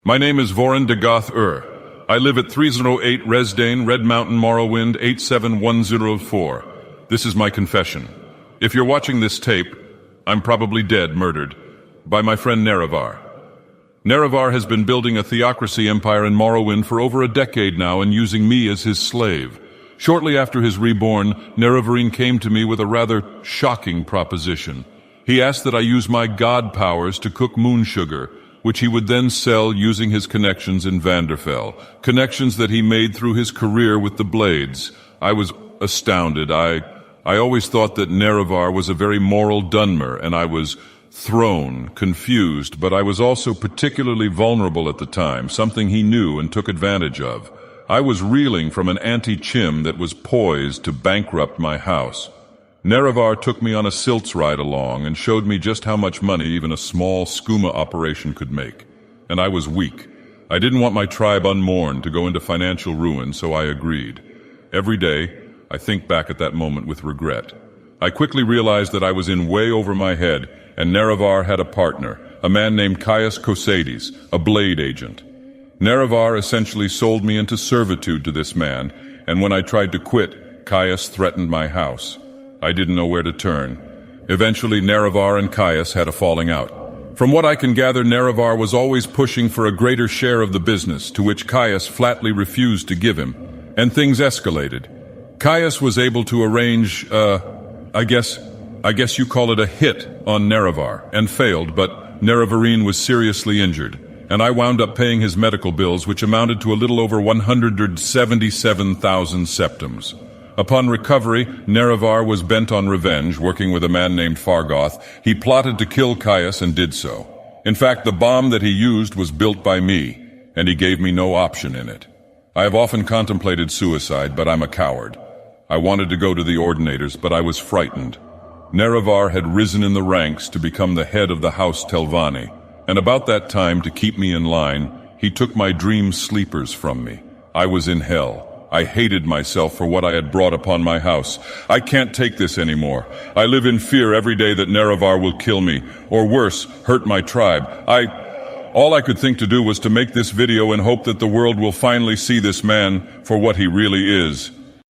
My name is Voryn Dagoth Ur. I live at 308 Resdayn, Red Mountain, Morrowind, 87104. This is my confession. If you're watching this tape, I'm probably dead, murdered, by my friend Nerevar. Nerevar has been building a theocracy empire in Morrowind for over a decade now and using me as his slave. Shortly after his reborn, Nerevarine came to me with a rather shocking proposition. He asked that I use my god powers to cook moonsugar, which he would then sell using his connections in Vvanderfell, connections that he made through his career with the Blades. I was astounded. I always thought that Nerevar was a very moral dunmer, and I was thrown, confused, but I was also particularly vulnerable at the time, something he knew and took advantage of. I was reeling from an anti-chim that was poised to bankrupt my house. Nerevar took me on a silts ride along and showed me just how much money even a small skooma operation could make. And I was weak. I didn't want my tribe unmourned to go into financial ruin, so I agreed. Every day, I think back at that moment with regret. I quickly realized that I was in way over my head, and Nerevar had a partner, a man named Caius Cosades, a blade agent. Nerevar essentially sold me into servitude to this man, and when I tried to quit, Caius threatened my house. I didn't know where to turn. Eventually, Nerevar and Caius had a falling out. From what I can gather, Nerevar was always pushing for a greater share of the business, to which Caius flatly refused to give him, and things escalated. Caius was able to arrange, I guess you call it a hit on Nerevar, and failed, but Nerevarine was seriously injured, and I wound up paying his medical bills, which amounted to a little over 177,000 septims. Upon recovery, Nerevar was bent on revenge, working with a man named Fargoth. He plotted to kill Caius and did so. In fact, the bomb that he used was built by me, and he gave me no option in it. I have often contemplated suicide, but I'm a coward. I wanted to go to the ordinators, but I was frightened. Nerevar had risen in the ranks to become the head of the House Telvanni, and about that time, to keep me in line, he took my dream sleepers from me. I was in hell. I hated myself for what I had brought upon my house. I can't take this anymore. I live in fear every day that Nerevar will kill me, or worse, hurt my tribe. All I could think to do was to make this video and hope that the world will finally see this man for what he really is.